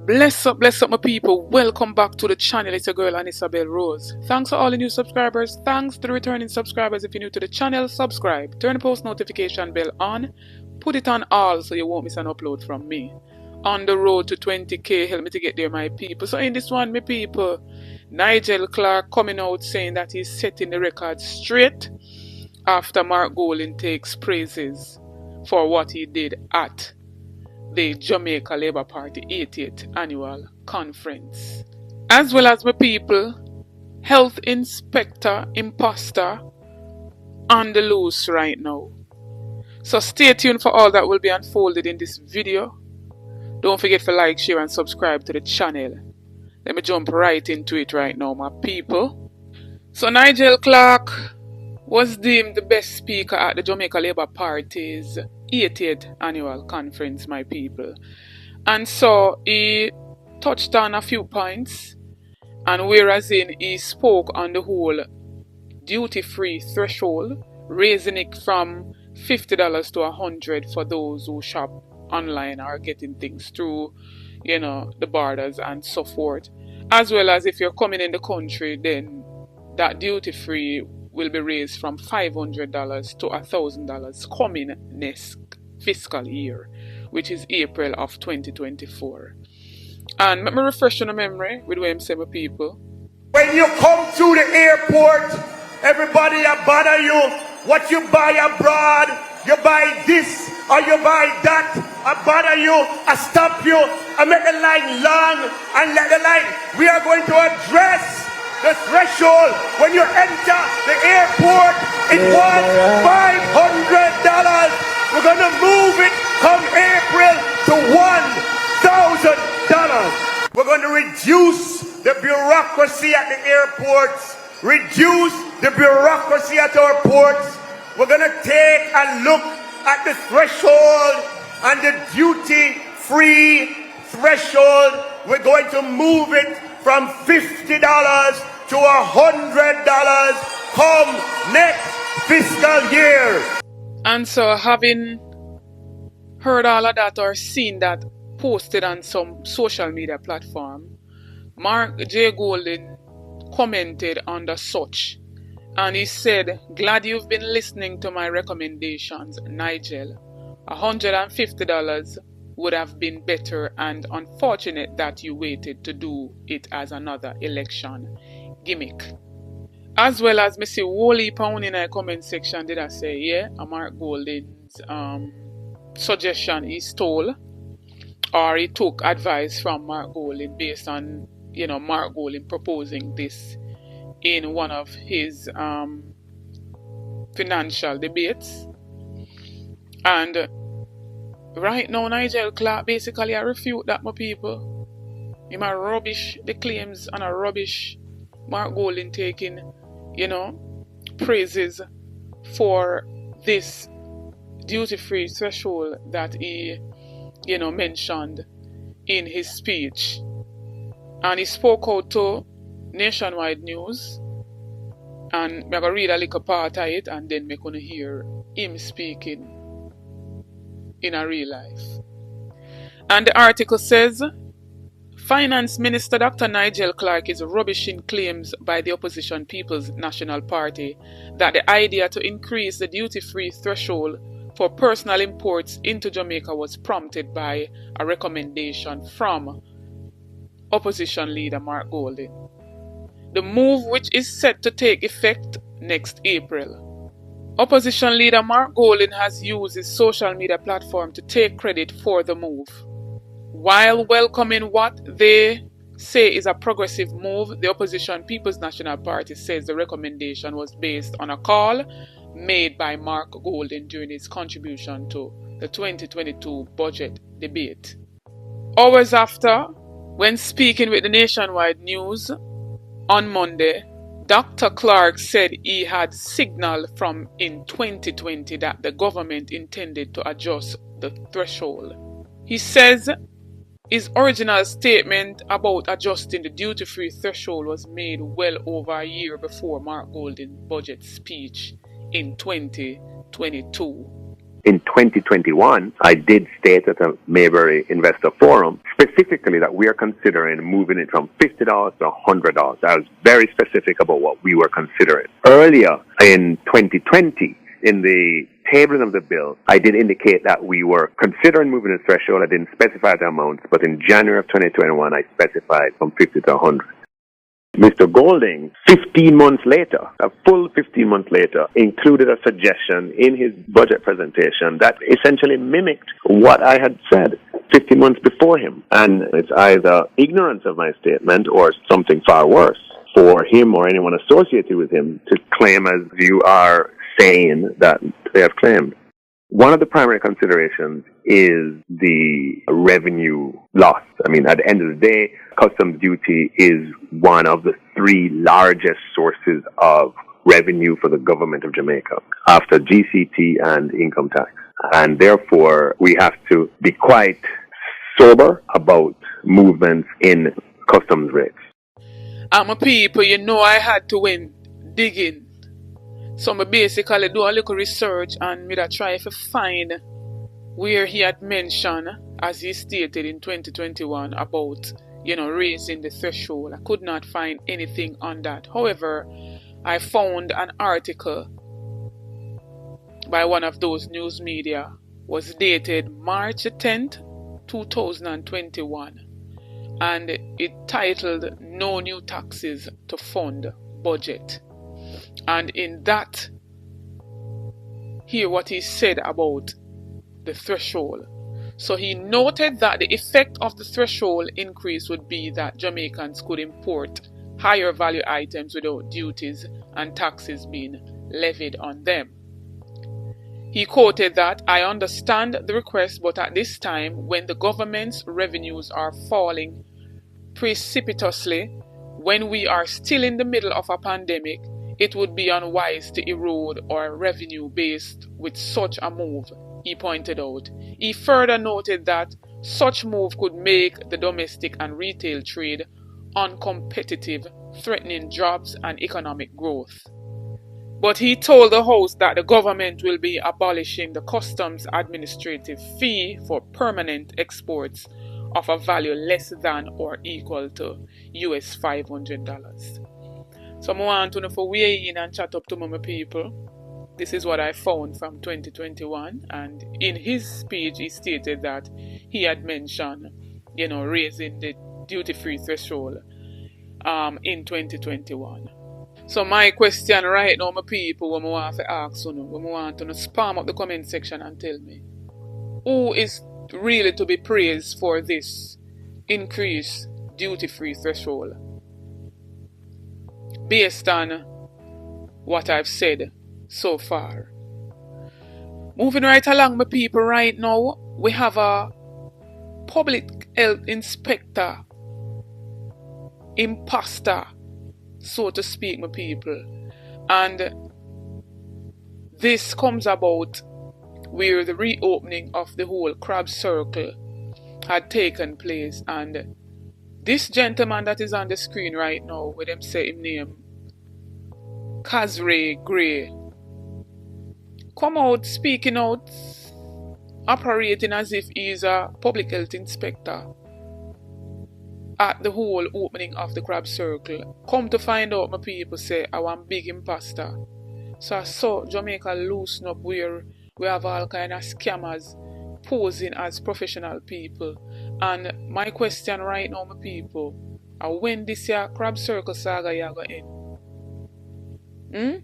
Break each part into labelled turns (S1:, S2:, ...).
S1: Bless up my people. Welcome back to the channel. It's your girl Isabel Rose. Thanks to all the new subscribers. Thanks to the returning subscribers. If you're new to the channel, subscribe. Turn the post notification bell on. Put it on all so you won't miss an upload from me. On the road to 20k. Help me to get there, my people. So in this one, my people, Nigel Clark coming out saying that he's setting the record straight after Mark Golding takes praises for what he did at the Jamaica Labour Party 80th Annual Conference. As well as my people, Health Inspector Impostor on the loose right now. So stay tuned for all that will be unfolded in this video. Don't forget to like, share and subscribe to the channel. Let me jump right into it right now, my people. So Nigel Clark was deemed the best speaker at the Jamaica Labour Party's 80th Annual Conference, my people. And so he touched on a few points, and whereas he spoke on the whole duty-free threshold, raising it from $50 to $100 for those who shop online or getting things through, the borders and so forth. As well as if you're coming in the country, then that duty-free will be raised from $500 to $1,000 coming next fiscal year, which is April of 2024. And let me refresh your memory with what I'm saying, my people.
S2: When you come to the airport, everybody bother you. What you buy abroad, you buy this or you buy that. I bother you, I stop you, I make the line long and let the line. We are going to address the threshold. When you enter the airport, it was $500. We're going to move it come April to $1,000. We're going to reduce the bureaucracy at the airports, reduce the bureaucracy at our ports. We're going to take a look at the threshold and the duty-free threshold. We're going to move it from $50 to $100 come next fiscal year.
S1: And so, having heard all of that or seen that posted on some social media platform, Mark J. Golding commented under such, and he said, "Glad you've been listening to my recommendations, Nigel. $150 would have been better, and unfortunate that you waited to do it as another election gimmick." As well as me see Wally Pound in a comment section did I say, yeah, Mark Golding's suggestion he stole, or he took advice from Mark Golding based on, Mark Golding proposing this in one of his financial debates. And right now, Nigel Clark basically I refute that, my people. He might rubbish the claims and a rubbish Mark Golding taking, praises for this duty-free threshold that he, mentioned in his speech. And he spoke out to Nationwide News. And I'm going to read a little part of it, and then we're going to hear him speaking in a real life. And the article says, Finance Minister Dr. Nigel Clark is rubbishing claims by the opposition People's National Party that the idea to increase the duty-free threshold for personal imports into Jamaica was prompted by a recommendation from opposition leader Mark Golding. The move, which is set to take effect next April. Opposition leader Mark Golding has used his social media platform to take credit for the move. While welcoming what they say is a progressive move, the opposition People's National Party says the recommendation was based on a call made by Mark Golding during his contribution to the 2022 budget debate. Hours after, when speaking with the Nationwide News on Monday, Dr. Clark said he had signaled from in 2020 that the government intended to adjust the threshold. He says his original statement about adjusting the duty-free threshold was made well over a year before Mark Golding's budget speech in 2022.
S3: in 2021, I did state at a Mayberry Investor Forum specifically that we are considering moving it from $50 to $100. I was very specific about what we were considering. Earlier in 2020, in the tabling of the bill, I did indicate that we were considering moving the threshold. I didn't specify the amounts, but in January of 2021, I specified from 50 to 100. Mr. Golding, 15 months later, a full 15 months later, included a suggestion in his budget presentation that essentially mimicked what I had said 15 months before him. And it's either ignorance of my statement or something far worse for him or anyone associated with him to claim as you are saying that they have claimed. One of the primary considerations is the revenue loss. I mean, at the end of the day, customs duty is one of the three largest sources of revenue for the government of Jamaica, after GCT and income tax. And therefore, we have to be quite sober about movements in customs rates.
S1: I'm a people, you know I had to win digging. So I basically do a little research and me try to find where he had mentioned, as he stated in 2021, about, raising the threshold. I could not find anything on that. However, I found an article by one of those news media, was dated March 10th, 2021, and it titled "No New Taxes to Fund Budget." And in that, hear what he said about the threshold. So he noted that the effect of the threshold increase would be that Jamaicans could import higher value items without duties and taxes being levied on them. He quoted that, "I understand the request, but at this time, when the government's revenues are falling precipitously, when we are still in the middle of a pandemic, it would be unwise to erode our revenue base with such a move," he pointed out. He further noted that such move could make the domestic and retail trade uncompetitive, threatening jobs and economic growth. But he told the House that the government will be abolishing the customs administrative fee for permanent exports of a value less than or equal to US $500. So I want to know for weigh in and chat up to my people. This is what I found from 2021, and in his speech he stated that he had mentioned, raising the duty-free threshold in 2021. So my question right now, my people, what I want to ask you, what I want to spam up the comment section and tell me, who is really to be praised for this increased duty-free threshold, based on what I've said so far. Moving right along, my people, right now, we have a public health inspector, impostor, so to speak, my people. And this comes about where the reopening of the whole crab circle had taken place, and this gentleman that is on the screen right now, with them say him name Casray Gray, come out speaking out, operating as if he's a public health inspector at the whole opening of the crab circle. Come to find out, my people say, I want big imposter. So I saw Jamaica loosen up where we have all kind of scammers posing as professional people. And my question right now, my people, when this year crab circle saga you go in?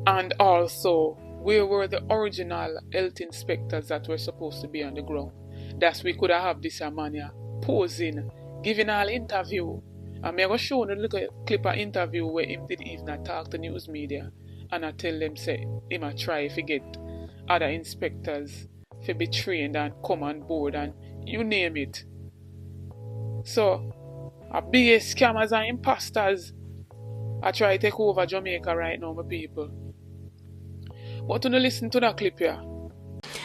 S1: And also, where were the original health inspectors that were supposed to be on the ground? That's we could have this man posing, giving all interview. And I'm going to show you a little clip of interview where him did even talk to news media. And I tell them, say, him a try to get other inspectors to be trained and come on board and you name it. So, a big scammers and imposters I try to take over Jamaica right now, my people. But to listen to that clip here.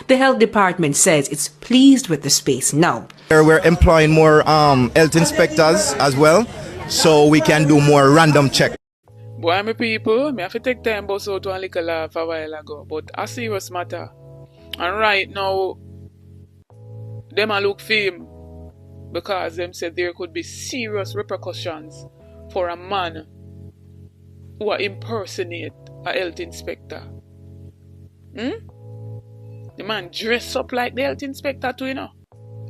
S4: The health department says it's pleased with the space now.
S5: We're employing more health inspectors as well, so we can do more random check.
S1: Boy, my people, I have to take time about so to a little laugh a while ago, but a serious matter. And right now, them a look for him because them said there could be serious repercussions for a man who impersonate a health inspector. The man dress up like the health inspector too, you know.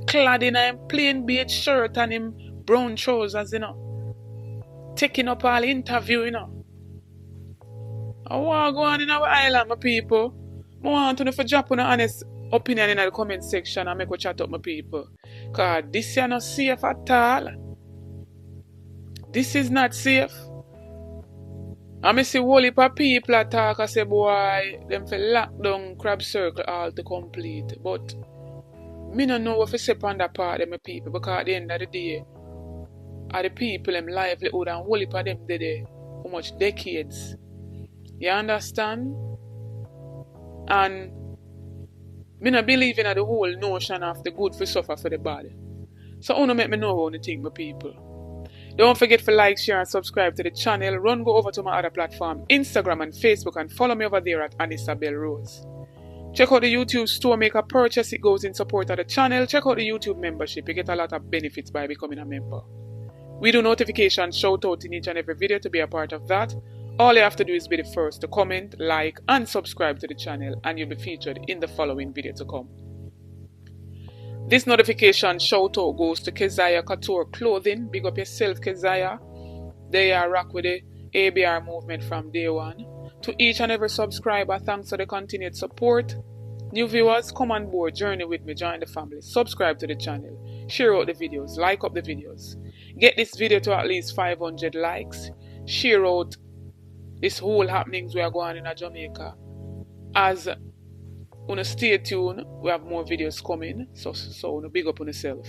S1: Clad in a plain beige shirt and him brown trousers, you know. Taking up all interview, you know. I want to go on in our island, my people. I want to know for drop an honest opinion in the comment section and make a chat up, my people. Because this is not safe at all. This is not safe. I see whole heap of people attack and say, boy, them for lock down crab circle all to complete. But me don't know what to say on that part of my people, because at the end of the day, are the people them livelihood and whole heap of them did there how much decades. You understand? And me not believe in the whole notion of the good for suffer for the body. So I want to make me know how to think, my people. Don't forget to like, share and subscribe to the channel. Run go over to my other platform, Instagram and Facebook, and follow me over there at IMP0ST3R. Check out the YouTube store, make a purchase, it goes in support of the channel. Check out the YouTube membership, you get a lot of benefits by becoming a member. We do notifications, shout out in each and every video to be a part of that. All you have to do is be the first to comment, like and subscribe to the channel, and you'll be featured in the following video to come. This notification shout out goes to Keziah Couture Clothing. Big up yourself, Keziah. They are rock with the ABR movement from day one. To each and every subscriber, thanks for the continued support. New viewers, come on board, journey with me, join the family. Subscribe to the channel, share out the videos, like up the videos. Get this video to at least 500 likes. Share out this whole happenings we are going in Jamaica. As stay tuned, we have more videos coming, so big up on yourself.